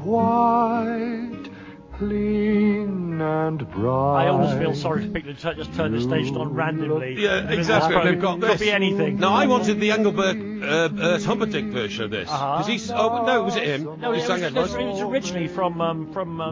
white, clean and bright. I always feel sorry for people who just turn the station on randomly. Yeah, exactly. They've got this. Could be anything. No, I wanted the Engelbert Humperdinck version of this. Because he's... Oh, no, was it him? No, He sang it was originally from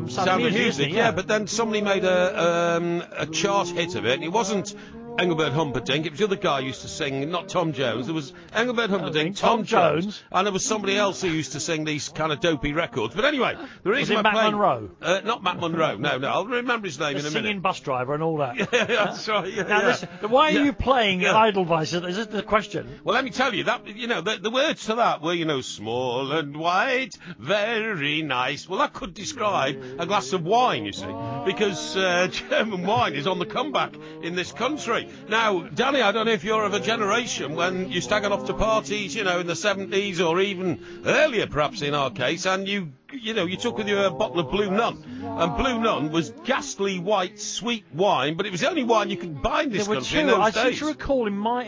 Sound of Music. Yeah, but then somebody made a chart hit of it. It wasn't Engelbert Humperdinck. It was the other guy who used to sing, not Tom Jones. There was Engelbert Humperdinck, Tom Jones, and there was somebody else who used to sing these kind of dopey records. But anyway, the reason was it Matt Monro? Not Matt Monro. No. I'll remember his name in a minute. Singing bus driver and all that. Yeah, that's right. Yeah, now, listen, why are you playing Edelweiss? Is this the question? Well, let me tell you that the words to that were small and white, very nice. Well, that could describe a glass of wine, you see, because German wine is on the comeback in this country. Now, Danny, I don't know if you're of a generation when you staggered off to parties, in the 70s or even earlier, perhaps in our case, and you took with you a bottle of Blue Nun. And Blue Nun was ghastly white, sweet wine, but it was the only wine you could buy in this country in those days. I seem to recall my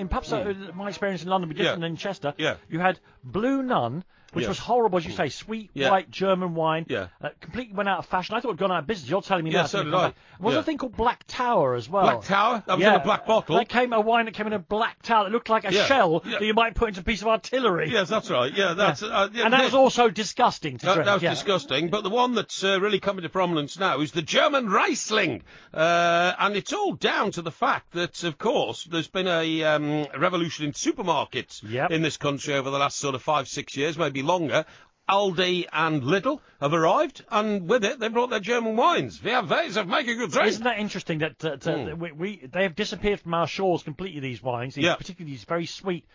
experience in London, but different than Chester. Yeah. You had Blue Nun, which was horrible, as you say, sweet, white German wine. Yeah. Completely went out of fashion. I thought it had gone out of business. You're telling me now. So did I. Was there a thing called Black Tower as well? Black Tower? That was in a black bottle. A wine that came in a black tower that looked like a shell that you might put into a piece of artillery. Yes, that's right. Yeah, that's... and that was also disgusting to drink. That was disgusting, but the one that's really coming to prominence now is the German Riesling. And it's all down to the fact that, of course, there's been a revolution in supermarkets in this country over the last sort of 5-6 years, maybe longer. Aldi and Lidl have arrived, and with it, they brought their German wines. We have ways of making a good drink. Isn't that interesting that they have disappeared from our shores completely, these wines, particularly these very sweet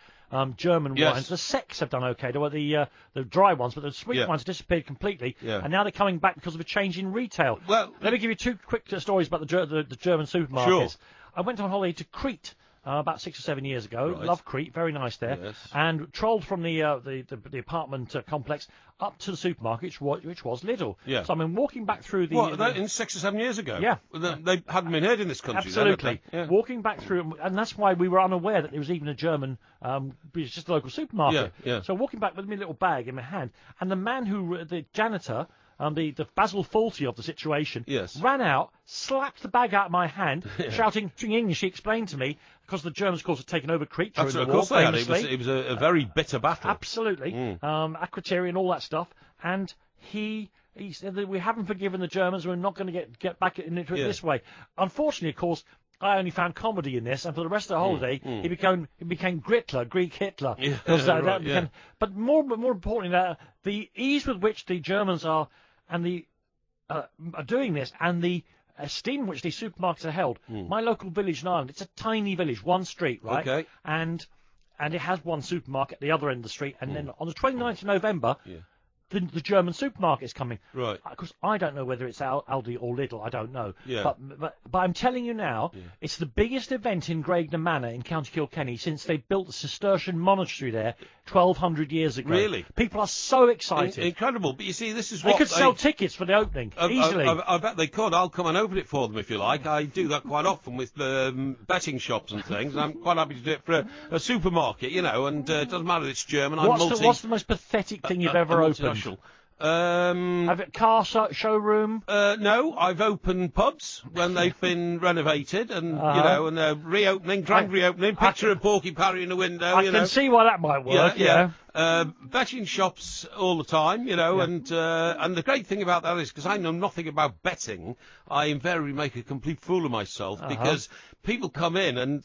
German wines. The Sex have done okay, the dry ones, but the sweet ones disappeared completely, and now they're coming back because of a change in retail. Well, let me give you two quick stories about the German supermarkets. Sure. I went on holiday to Crete. About 6 or 7 years ago. Right. Love Crete, very nice there. Yes. And trolled from the apartment complex up to the supermarket, which was Lidl. Yeah. So I'm walking back through the... What, in 6 or 7 years ago? Yeah. They hadn't been heard in this country. Absolutely. Then, walking back through, and that's why we were unaware that there was even a German, it's just a local supermarket. Yeah. So walking back with my little bag in my hand, and the man the janitor... the Basil Fawlty of the situation, ran out, slapped the bag out of my hand, shouting in English. He explained to me, because the Germans, of course, had taken over Crete during the war, famously. It was a very bitter battle. Absolutely. Akrotiri and all that stuff. And he said that we haven't forgiven the Germans, we're not going to get back into it this way. Unfortunately, of course, I only found comedy in this, and for the rest of the holiday, he became Gritler, Greek Hitler. But more importantly, the ease with which the Germans are doing this, and the esteem in which these supermarkets are held. My local village in Ireland, it's a tiny village, one street, right? Okay. And it has one supermarket at the other end of the street, and then on the 29th of November, the German supermarket is coming. Right. Because I don't know whether it's Aldi or Lidl, I don't know. Yeah. But I'm telling you now, it's the biggest event in Grosvenor Manor in County Kilkenny since they built the Cistercian monastery there 1,200 years ago. Really? People are so excited. Incredible. But you see, this is what... They could sell tickets for the opening, easily. I bet they could. I'll come and open it for them if you like. I do that quite often with betting shops and things. I'm quite happy to do it for a supermarket, and it doesn't matter if it's German. What's the most pathetic thing you've ever opened? Have it car showroom? No, I've opened pubs when they've been renovated, and and they're reopening, reopening. Picture of Porky Parry in the window. I can see why that might work. Betting shops all the time, and the great thing about that is because I know nothing about betting, I invariably make a complete fool of myself because people come in and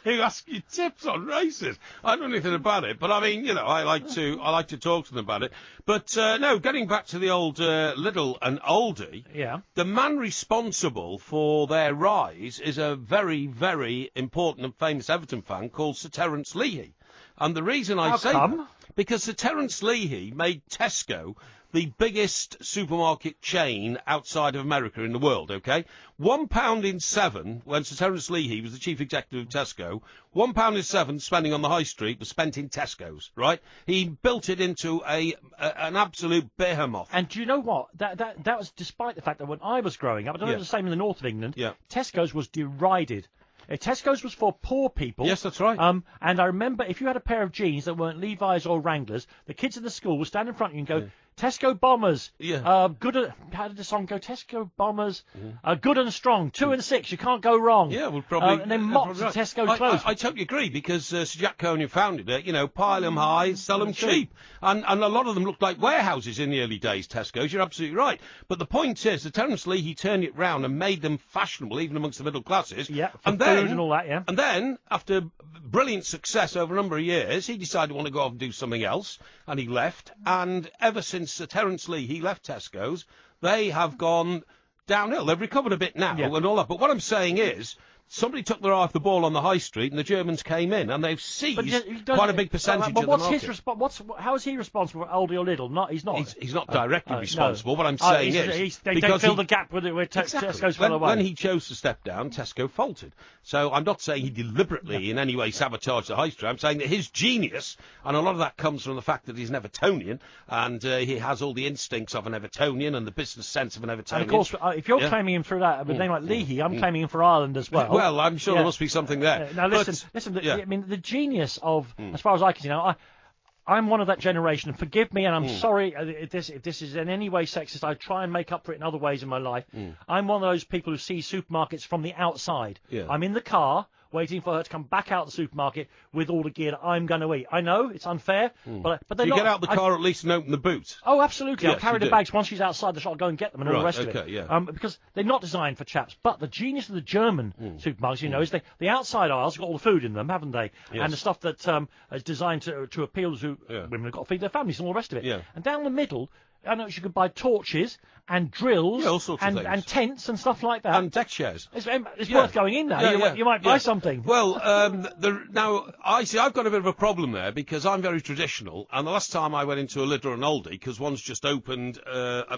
they ask you tips on races. I don't know anything about it, but I mean, I like to talk to them about it. But no, getting back to the old Lidl and Aldi, the man responsible for their rise is a very, very important and famous Everton fan called Sir Terence Leahy. And the reason I say that, because Sir Terence Leahy made Tesco the biggest supermarket chain outside of America in the world, okay? £1.07, when Sir Terence Leahy was the chief executive of Tesco, £1.07 spending on the high street was spent in Tesco's, right? He built it into an absolute behemoth. And do you know what? That was despite the fact that when I was growing up, I don't know if it was the same in the north of England, Tesco's was derided. Tesco's was for poor people. Yes, that's right. And I remember if you had a pair of jeans that weren't Levi's or Wranglers, the kids in the school would stand in front of you and go, Tesco Bombers. Yeah. Good. How did the song go? Tesco Bombers. Good and strong. 2 and 6. You can't go wrong. Yeah, well, probably. And then mops right. Tesco clothes. I totally agree, because Sir Jack Coney founded it. You know, pile them high, sell them cheap. And a lot of them looked like warehouses in the early days, Tesco's. You're absolutely right. But the point is that Terence Lee, he turned it round and made them fashionable, even amongst the middle classes. Yeah, and then, food and all that, yeah. And then, after brilliant success over a number of years, he decided to want to go off and do something else, and he left. And ever since Sir Terence Lee, he left Tesco's, they have gone downhill. They've recovered a bit now and all that. But what I'm saying is, somebody took their eye off the ball on the high street, and the Germans came in, and they've seized quite a big percentage of the market. How is he responsible for Aldi or Lidl? He's not. He's not directly responsible. No. What I'm saying is, they don't fill the gap with it where Tesco's fell away. When he chose to step down, Tesco faltered. So I'm not saying he deliberately in any way sabotaged the high street. I'm saying that his genius, and a lot of that comes from the fact that he's an Evertonian, and he has all the instincts of an Evertonian and the business sense of an Evertonian. And of course, if you're claiming him through that, with a name like Leahy, I'm claiming him for Ireland as well. Well, I'm sure there must be something there. Now listen. I mean, the genius of, as far as I can see now, I'm one of that generation. And forgive me, and I'm sorry if this is in any way sexist. I try and make up for it in other ways in my life. I'm one of those people who see supermarkets from the outside. Yeah. I'm in the car waiting for her to come back out of the supermarket with all the gear that I'm going to eat. I know it's unfair, but they're you not. Get out the car at least and open the boot. Oh, absolutely. Yes, I'll carry the bags once she's outside the shop. I'll go and get them and all the rest of it. Yeah. Because they're not designed for chaps. But the genius of the German supermarkets, is the outside aisles have got all the food in them, haven't they? Yes. And the stuff that is designed to appeal to women who've got to feed their families and all the rest of it. Yeah. And down the middle, I know you could buy torches and drills all sorts of things. and tents and stuff like that. And deck chairs. It's worth going in now. You might buy something. Well, now, I've got a bit of a problem there, because I'm very traditional, and the last time I went into a Lidl or an Aldi, because one's just opened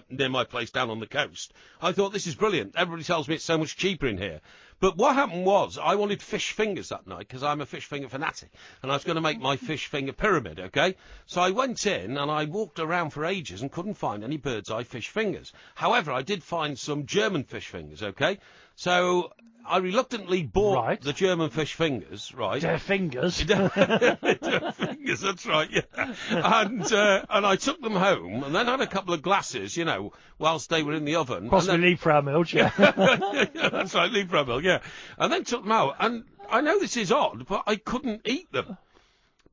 near my place down on the coast, I thought, this is brilliant. Everybody tells me it's so much cheaper in here. But what happened was, I wanted fish fingers that night, because I'm a fish finger fanatic, and I was going to make my fish finger pyramid, okay? So I went in, and I walked around for ages and couldn't find any bird's eye fish fingers. However, I did find some German fish fingers, okay? So I reluctantly bought the German fish fingers, right? Their fingers. Their fingers, that's right, yeah. And I took them home, and then had a couple of glasses, whilst they were in the oven. Possibly Liebfraumilch, yeah. Yeah, that's right, Liebfraumilch, yeah. And then took them out, and I know this is odd, but I couldn't eat them,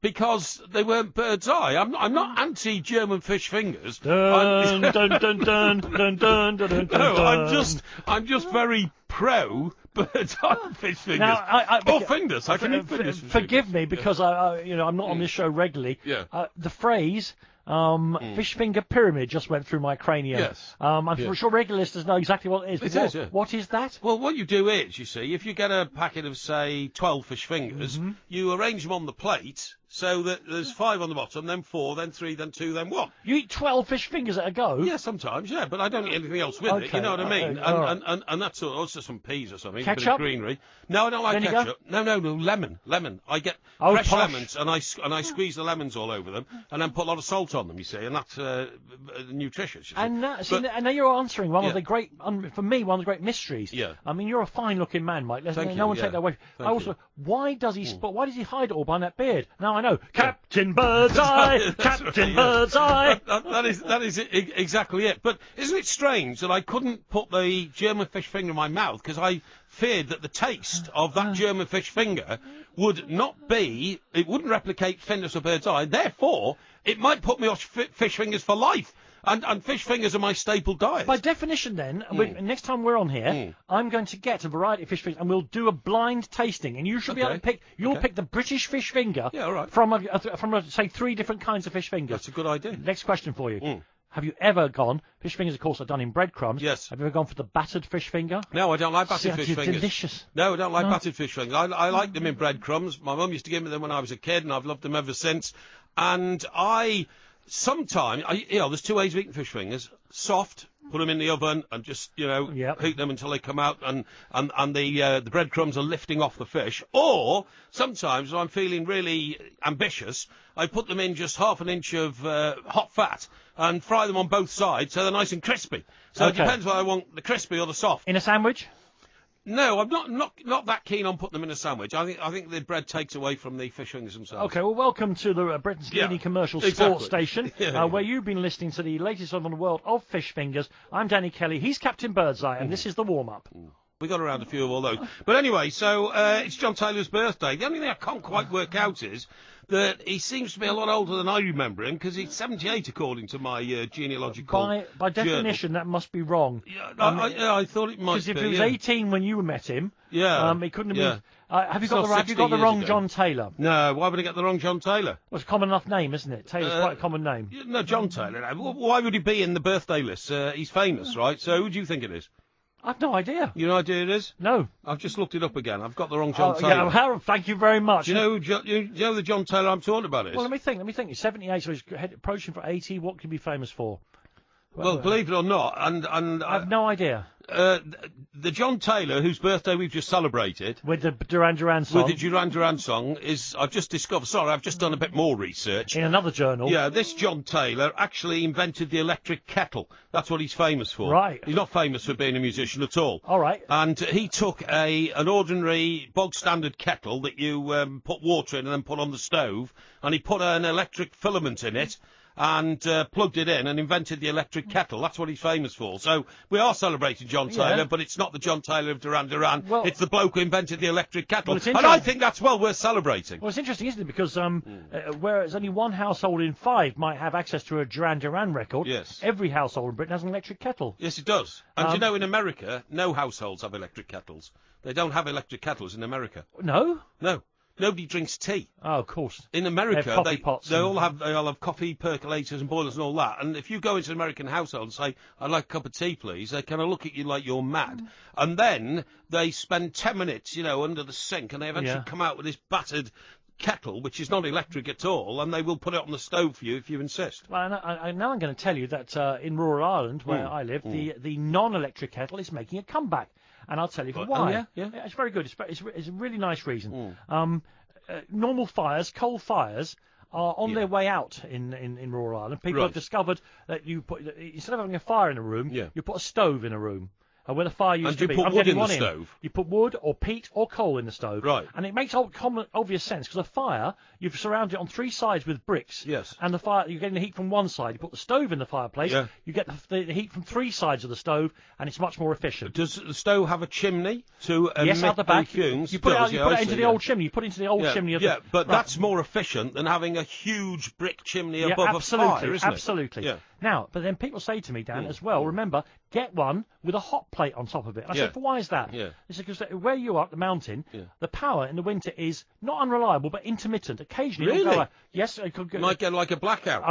because they weren't bird's eye. I'm not anti-German fish fingers. Dun, dun, dun, dun, dun, dun, dun, dun, no, I'm just very pro bird's eye fish fingers. Now, fingers. I can eat fingers. Forgive me, because I'm not on this show regularly. Yeah. The phrase fish finger pyramid just went through my cranium. Yes. I'm sure regular listeners know exactly what it is. What is that? Well, what you do is, you see, if you get a packet of, say, 12 fish fingers, you arrange them on the plate so that there's 5 on the bottom, then 4, then 3, then 2, then 1. You eat 12 fish fingers at a go? Yeah, sometimes, yeah, but I don't eat anything else with it, you know what I mean? And that's also some peas or something, ketchup? A bit of greenery. No, I don't like vinegar? ketchup. No, lemon. I get fresh lemons, and I squeeze the lemons all over them, and then put a lot of salt on them, you see, and that's nutritious. You see. And now you're answering one of the great, for me, one of the great mysteries. Yeah. I mean, you're a fine-looking man, Mike. No one take that away. Why does he hide it all behind that beard? Now I know, Captain Birdseye, Captain Birdseye. That is exactly it. But isn't it strange that I couldn't put the German fish finger in my mouth, because I feared that the taste of that German fish finger would it wouldn't replicate fingers of bird's eye. Therefore, it might put me off fish fingers for life. And fish fingers are my staple diet. By definition, then, next time we're on here, I'm going to get a variety of fish fingers, and we'll do a blind tasting. And you should be able to pick. You'll pick the British fish finger. Yeah, all right. From say 3 different kinds of fish fingers. That's a good idea. Next question for you. Have you ever gone? Fish fingers, of course, are done in breadcrumbs. Yes. Have you ever gone for the battered fish finger? No, I don't like battered fish fingers. Delicious. No, I don't like battered fish fingers. I like them in breadcrumbs. My mum used to give me them when I was a kid, and I've loved them ever since. And sometimes, there's 2 ways of eating fish fingers. Soft, put them in the oven and just, heat them until they come out and the breadcrumbs are lifting off the fish. Or, sometimes, when I'm feeling really ambitious, I put them in just half an inch of hot fat and fry them on both sides so they're nice and crispy. So it depends whether I want the crispy or the soft. In a sandwich? No, I'm not that keen on putting them in a sandwich. I think the bread takes away from the fish fingers themselves. Okay, well, welcome to the Britain's leading commercial sports station, where you've been listening to the latest on the world of fish fingers. I'm Danny Kelly, he's Captain Birdseye, and this is the warm-up. We got around a few of all those. But anyway, so it's John Taylor's birthday. The only thing I can't quite work out is that he seems to be a lot older than I remember him, because he's 78 according to my genealogical By definition, journal. that must be wrong. Yeah, I thought it might be. Because if he was 18 when you met him, he couldn't have been... have you got the wrong John Taylor? No, why would I get the wrong John Taylor? Well, it's a common enough name, isn't it? Taylor's quite a common name. No, John Taylor. Why would he be in the birthday list? He's famous, right? So who do you think it is? I've no idea. You know idea it is? No. I've just looked it up again. I've got the wrong John Taylor. Yeah, Harold, thank you very much. Do you know the John Taylor I'm talking about is? Well, let me think. He's 78, so he's approaching for 80. What can he be famous for? Well, believe it or not, and I have no idea. The John Taylor, whose birthday we've just celebrated, with the Duran Duran song. With the Duran Duran song, I've just discovered. Sorry, I've just done a bit more research in another journal. Yeah, this John Taylor actually invented the electric kettle. That's what he's famous for. Right. He's not famous for being a musician at all. All right. And he took an ordinary bog standard kettle that you put water in and then put on the stove, and he put an electric filament in it. And plugged it in and invented the electric kettle. That's what he's famous for. So we are celebrating John Taylor, but it's not the John Taylor of Duran Duran. Well, it's the bloke who invented the electric kettle. And I think that's well worth celebrating. Well, it's interesting, isn't it? Because whereas only one household in 5 might have access to a Duran Duran record, every household in Britain has an electric kettle. Yes, it does. And you know, in America, no households have electric kettles. They don't have electric kettles in America. No? No. Nobody drinks tea. Oh, of course. In America, they all have coffee percolators and boilers and all that. And if you go into an American household and say, "I'd like a cup of tea, please," they kind of look at you like you're mad. And then they spend 10 minutes, under the sink, and they eventually come out with this battered kettle, which is not electric at all, and they will put it on the stove for you if you insist. Well, now I'm going to tell you that in rural Ireland, where I live, the non-electric kettle is making a comeback. And I'll tell you for why. Oh, yeah? It's very good. It's a really nice reason. Normal fires, coal fires, are on their way out in rural Ireland. People have discovered that instead of having a fire in a room, you put a stove in a room. Where the fire used to be. And you put wood in the stove? You put wood or peat or coal in the stove. Right. And it makes obvious sense, because a fire, you've surrounded it on 3 sides with bricks. Yes. And the fire, you're getting the heat from one side. You put the stove in the fireplace, you get the heat from 3 sides of the stove, and it's much more efficient. Does the stove have a chimney to emit out the back? Fumes? You put it into the old chimney. You put it into the old chimney. But that's more efficient than having a huge brick chimney above a fire, isn't it? Absolutely. Yeah. Now, but then people say to me, Dan, as well, remember, get one with a hot plate on top of it. And I said, well, why is that? It's because where you are up the mountain, the power in the winter is not unreliable, but intermittent. Occasionally, really? Yes, it could might get like a blackout.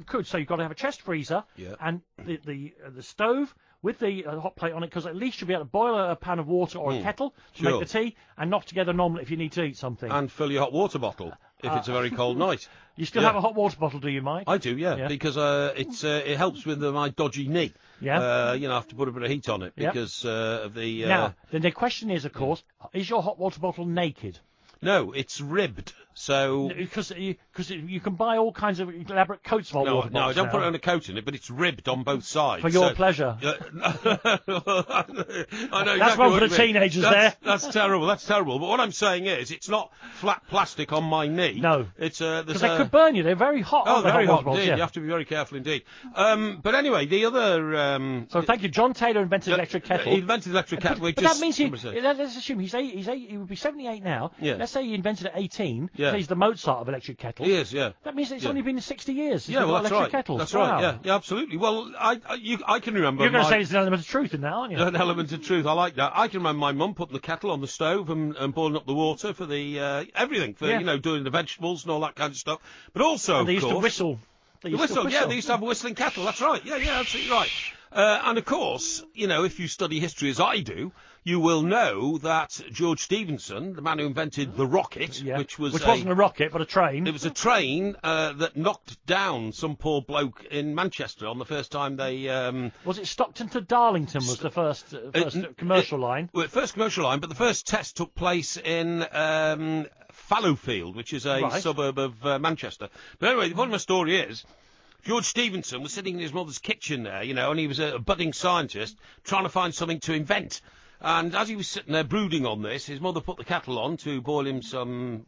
Could. So you've got to have a chest freezer and the stove with the hot plate on it, because at least you'll be able to boil a pan of water or a kettle to make the tea, and knock together normally if you need to eat something. And fill your hot water bottle if it's a very cold night. You still have a hot water bottle, do you, Mike? I do, because it helps with my dodgy knee. I have to put a bit of heat on it because of the... Now, the question is, of course, is your hot water bottle naked? No, it's ribbed. So because you can buy all kinds of elaborate coats of hot water bottles. No, I don't put it on a coat in it, but it's ribbed on both sides for your pleasure. I know that's one for the teenagers there. That's terrible. That's terrible. But what I'm saying is, it's not flat plastic on my knee. No, it's because they could burn you. They're very hot. Oh, very hot indeed. You have to be very careful indeed. But anyway, the other. So thank you. John Taylor invented electric kettle. He invented electric kettle. But that means let's assume he's 8, he would be 78 now. Yeah. Let's say he invented it at 18. So he's the Mozart of electric kettles. He is, yeah. That means it's only been 60 years since that's electric right. kettles. That's right, yeah, absolutely. Well, I can remember... You're going to say there's an element of truth in that, aren't you? An element of truth, I like that. I can remember my mum putting the kettle on the stove and boiling up the water for the everything, for, doing the vegetables and all that kind of stuff. But also, and they used to whistle. They used to have a whistling kettle, that's right. Yeah, absolutely right. And of course, if you study history as I do, you will know that George Stephenson, the man who invented the rocket, which wasn't a rocket but a train. It was a train that knocked down some poor bloke in Manchester on the first time they. Was it Stockton to Darlington was the first commercial line? Well, first commercial line, but the first test took place in Fallowfield, which is a suburb of Manchester. But anyway, the point of my story is, George Stephenson was sitting in his mother's kitchen there, and he was a budding scientist trying to find something to invent. And as he was sitting there brooding on this, his mother put the kettle on to boil him some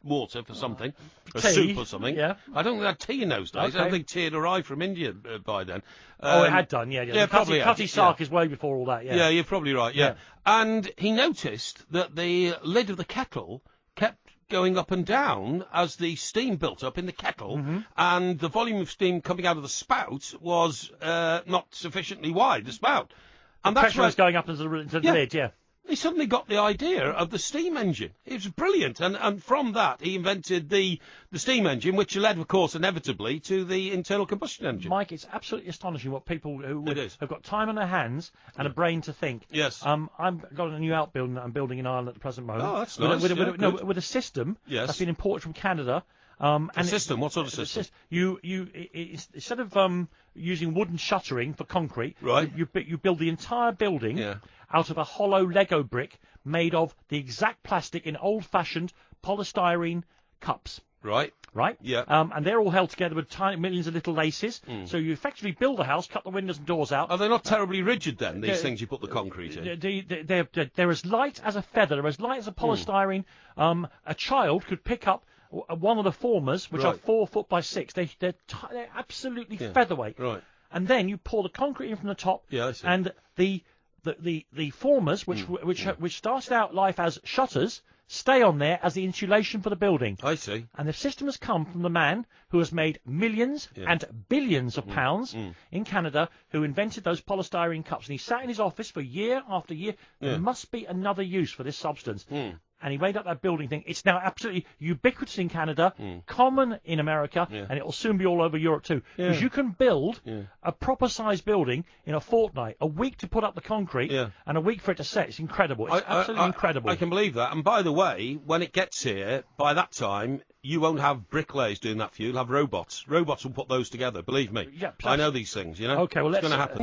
water for something, a soup or something. Yeah. I don't think they had tea in those days. Okay. I don't think tea had arrived from India by then. It had done, yeah. Yeah, probably had. Cutty sark is way before all that, yeah. Yeah, you're probably right, yeah. And he noticed that the lid of the kettle kept going up and down as the steam built up in the kettle, and the volume of steam coming out of the spout was not sufficiently wide, the spout. And the pressure was going up into the lid, yeah. He suddenly got the idea of the steam engine. It was brilliant, and from that he invented the steam engine, which led, of course, inevitably to the internal combustion engine. Mike, it's absolutely astonishing what people who have got time on their hands and a brain to think. Yes. I've got a new outbuilding that I'm building in Ireland at the present moment. Oh, that's nice. With a system that's been imported from Canada. A system? What sort of system? Instead of using wooden shuttering for concrete, right. you build the entire building out of a hollow Lego brick made of the exact plastic in old-fashioned polystyrene cups. Right. Right? Yeah. And they're all held together with millions of little laces. So you effectively build the house, cut the windows and doors out. Are they not terribly rigid then, these things you put the concrete in? They're as light as a feather. They're as light as a polystyrene. A child could pick up one of the formers, which are 4 foot by 6. They're absolutely featherweight. Right. And then you pour the concrete in from the top. Yeah, I see. And the formers, which started out life as shutters, stay on there as the insulation for the building. I see. And the system has come from the man who has made millions and billions of pounds in Canada, who invented those polystyrene cups. And he sat in his office for year after year. There must be another use for this substance. And he made up that building thing. It's now absolutely ubiquitous in Canada, common in America, and it will soon be all over Europe too. Because you can build a proper-sized building in a fortnight, a week to put up the concrete, and a week for it to set. It's incredible. It's absolutely incredible. I can believe that. And by the way, when it gets here, by that time, you won't have bricklayers doing that for you. You'll have robots. Robots will put those together, believe me. Yeah, I know these things, you know. Okay, well, it's going to happen.